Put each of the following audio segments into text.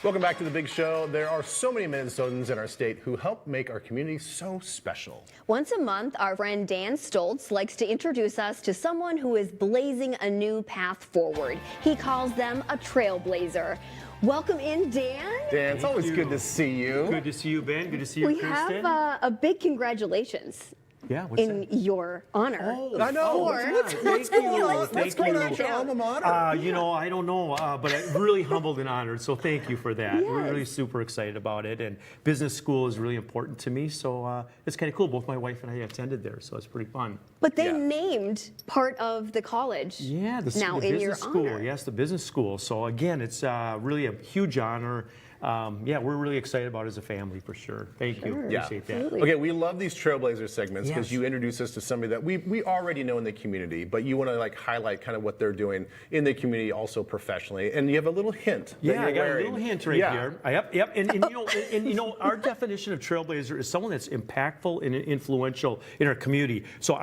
Welcome back to the big show. There are so many Minnesotans in our state who help make our community so special. Once a month, our friend Dan Stoltz likes to introduce us to someone who is blazing a new path forward. He calls them a trailblazer. Welcome in, Dan. Dan, it's always good to see you. Good to see you, Ben. Good to see you, We Kristen. have a big congratulations Yeah, what's in your honor. Oh, I know. What's Thank you. What's going on at your alma mater? I don't know, but I'm really humbled and honored, so thank you for that. We're Yes. really super excited about it, and business school is really important to me, so it's kind of cool. Both my wife and I attended there, so it's pretty fun. But they Yeah. named part of the college Yeah, the now the in business your school. honor. Yes, the business school. So again, it's really a huge honor. We're really excited about it as a family for sure. Thank you. Yeah. Appreciate that. Absolutely. Okay, we love these Trailblazer segments because Yes. you introduce us to somebody that we already know in the community, but you want to like highlight kind of what they're doing in the community also professionally. And you have a little hint that Yeah, you're I got wearing. a little hint right Yeah. here. Yep. And our definition of trailblazer is someone that's impactful and influential in our community. So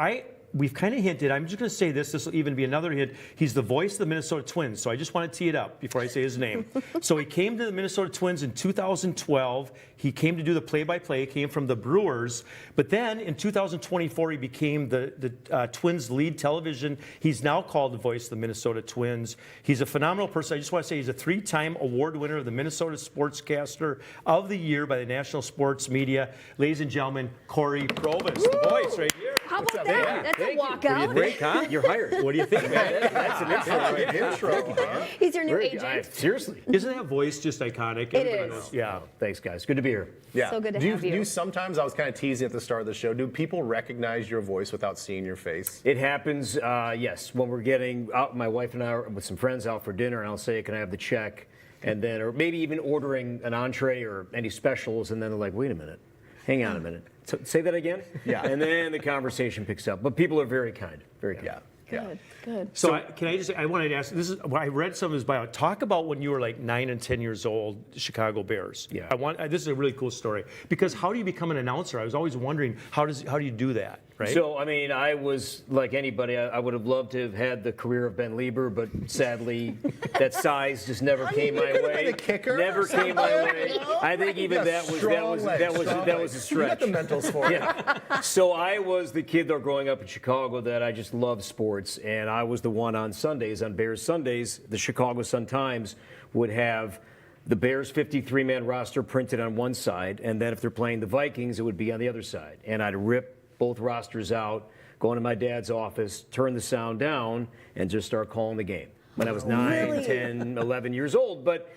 we've kind of hinted, I'm just going to say this will even be another hint. He's the voice of the Minnesota Twins, so I just want to tee it up before I say his name. So he came to the Minnesota Twins in 2012. He came to do the play-by-play, came from the Brewers, but then in 2024 he became the Twins lead television. He's now called the voice of the Minnesota Twins. He's a phenomenal person. I just want to say he's a 3-time award winner of the Minnesota Sportscaster of the Year by the National Sports Media. Ladies and gentlemen, Cory Provus, the voice right here. How about up, that? Dan? That's a What do you walkout. think, huh? You're hired. What do you think, man? That's an intro right there. Intro, huh? He's your new Very agent. good. Seriously. Isn't that voice just iconic? It Everybody is. knows. Yeah. Thanks, guys. Good to be here. Yeah. So good to do have you. Do sometimes, I was kind of teasing at the start of the show, do people recognize your voice without seeing your face? It happens, yes, when we're getting out, my wife and I are with some friends out for dinner, and I'll say, can I have the check? And then, or maybe even ordering an entree or any specials, and then they're like, wait a minute, hang on a minute. So, say that again? Yeah. And then the conversation picks up. But people are very kind, very kind. Yeah. Good, good. So, I wanted to ask, I read some of his bio. Talk about when you were like 9 and 10 years old, Chicago Bears. Yeah. This is a really cool story. Because how do you become an announcer? I was always wondering, how do you do that, right? So, I mean, I was like anybody. I would have loved to have had the career of Ben Lieber, but sadly, that size just never came my could have way. been a kicker Never or came my something, way. you know? I think even that was a You stretch. got the mentals for it. Yeah. So I was the kid though growing up in Chicago that I just loved sports, and I was the one on Sundays, on Bears Sundays, the Chicago Sun-Times would have the Bears 53-man roster printed on one side, and then if they're playing the Vikings, it would be on the other side. And I'd rip both rosters out, go into my dad's office, turn the sound down, and just start calling the game. When I was 9, Really? 10, 11 years old. But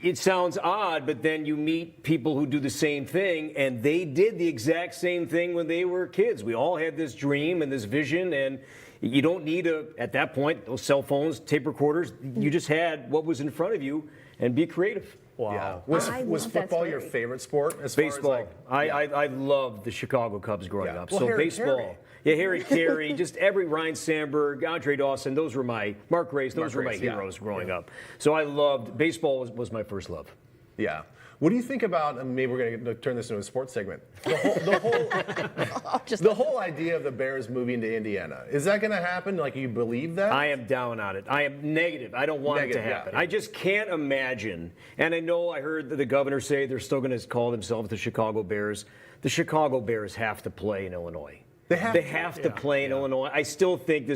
it sounds odd, but then you meet people who do the same thing, and they did the exact same thing when they were kids. We all had this dream and this vision, and you don't need at that point, those cell phones, tape recorders. You just had what was in front of you and be creative. Yeah. I Was love that football your story. favorite sport? As Baseball. Far as like, I loved the Chicago Cubs growing Yeah. up. Well, So Harry baseball. Carey. Yeah, Harry Carey, just every Ryan Sandberg, Andre Dawson, those were Mark Grace, those were my Grace, yeah. heroes growing up. So I loved, baseball was my first love. yeah. What do you think about, and maybe we're going to turn this into a sports segment, the whole idea of the Bears moving to Indiana? Is that going to happen? Like, you believe that? I am down on it. I am negative. I don't want it to Negative, yeah. happen. I just can't imagine. And I know I heard the governor say they're still going to call themselves the Chicago Bears. The Chicago Bears have to play in Illinois. They have to play in Illinois. I still think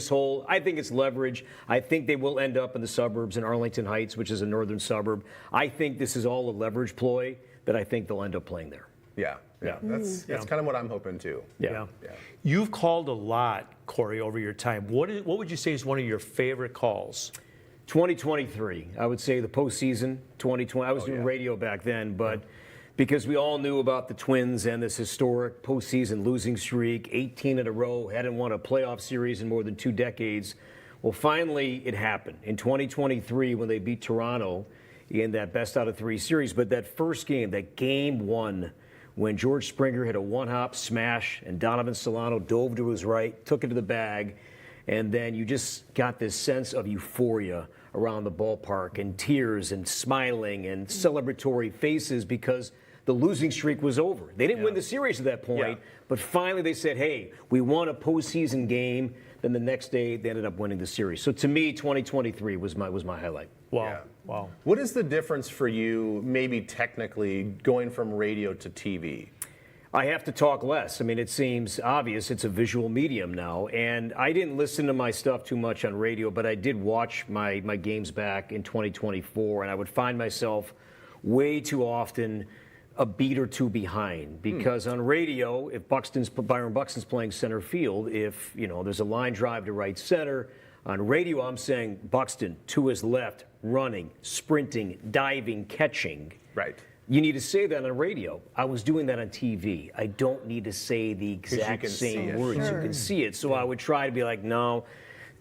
I think it's leverage. I think they will end up in the suburbs in Arlington Heights, which is a northern suburb. I think this is all a leverage ploy that I think they'll end up playing there. Yeah. That's kind of what I'm hoping too. Yeah. You've called a lot, Cory, over your time. What would you say is one of your favorite calls? 2023, I would say the postseason. 2020. I was doing radio back then, but because we all knew about the Twins and this historic postseason losing streak, 18 in a row, hadn't won a playoff series in more than 2 decades. Well, finally, it happened in 2023 when they beat Toronto in that best out of 3 series. But that first game, that game 1, when George Springer hit a one-hop smash and Donovan Solano dove to his right, took it to the bag, and then you just got this sense of euphoria around the ballpark and tears and smiling and celebratory faces because the losing streak was over. They didn't win the series at that point, but finally they said, hey, we won a postseason game. Then the next day, they ended up winning the series. So to me, 2023 was my highlight. Wow. Yeah. Wow. What is the difference for you, maybe technically, going from radio to TV? I have to talk less. I mean, it seems obvious. It's a visual medium now. And I didn't listen to my stuff too much on radio, but I did watch my games back in 2024, and I would find myself way too often a beat or two behind. Because on radio, if Byron Buxton's playing center field, if there's a line drive to right center, on radio I'm saying Buxton to his left, running, sprinting, diving, catching. Right. You need to say that on radio. I was doing that on TV. I don't need to say the exact same words. You can see it. So I would try to be like, no,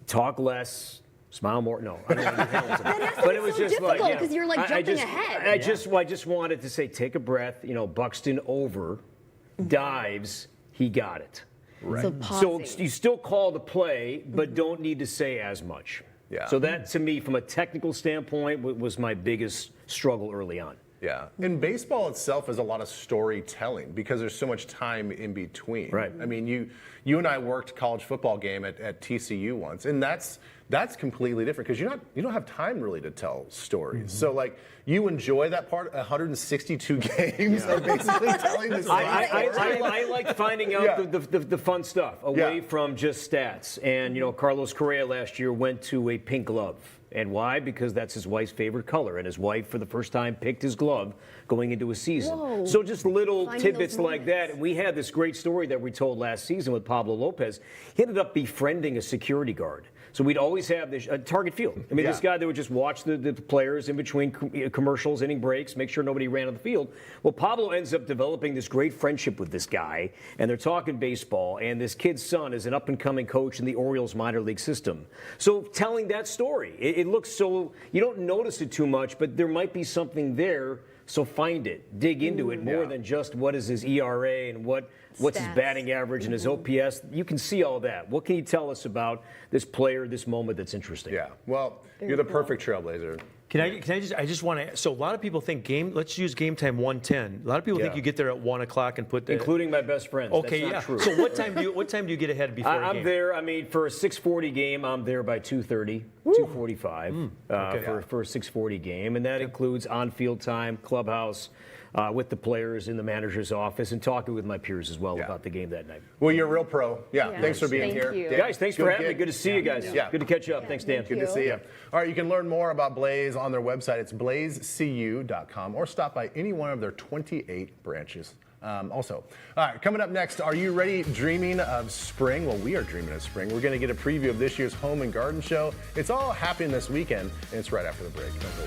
talk less, smile more. No, I don't want to do Hamilton. But it was just difficult because you're like jumping ahead. I just wanted to say, take a breath. Buxton over, dives, he got it. Right. So So pausing. you still call the play, but don't need to say as much. Yeah. So that, to me, from a technical standpoint, was my biggest struggle early on. Yeah. And baseball itself is a lot of storytelling because there's so much time in between. Right. I mean, you and I worked college football game at TCU once, and that's completely different because you don't have time really to tell stories. So like you enjoy that part. 162 games are basically telling the story. I like finding out the fun stuff away Yeah. from just stats. And Carlos Correa last year went to a pink glove. And why? Because that's his wife's favorite color, and his wife, for the first time, picked his glove going into a season. Whoa. So just little Finding tidbits those like that. moments. And we had this great story that we told last season with Pablo Lopez. He ended up befriending a security guard. So we'd always have this target field. I mean, this guy that would just watch the players in between commercials, inning breaks, make sure nobody ran on the field. Well, Pablo ends up developing this great friendship with this guy, and they're talking baseball, and this kid's son is an up-and-coming coach in the Orioles minor league system. So telling that story, it looks so, you don't notice it too much, but there might be something there. So find it, dig into it more than just what is his ERA and what's his Stats. batting average and his OPS. You can see all that. What can you tell us about this player, this moment that's interesting? Yeah. Well, you're the perfect trailblazer. I just want to, so a lot of people think let's use game time 1:10. A lot of people think Yeah. you get there at 1 o'clock and put the. Including my best friends. Okay, That's yeah. not true. So what time do you get ahead before a game? I'm there. I mean, for a 6:40 game, I'm there by 2:30, 2:45 for a 6:40 game, and that includes on-field time, clubhouse, with the players in the manager's office, and talking with my peers as well about the game that night. Well, you're a real pro. Yeah. Yeah. Thanks for being Thank here. you. Dan, Guys, thanks for having me. Good to see you guys. Yeah. Good to catch up. Thanks, Dan. Good to see you. All right, you can learn more about Blaze on their website. It's blazecu.com, or stop by any one of their 28 branches. All right, coming up next, are you ready dreaming of spring? Well, we are dreaming of spring. We're going to get a preview of this year's Home and Garden Show. It's all happening this weekend, and it's right after the break. Don't go away.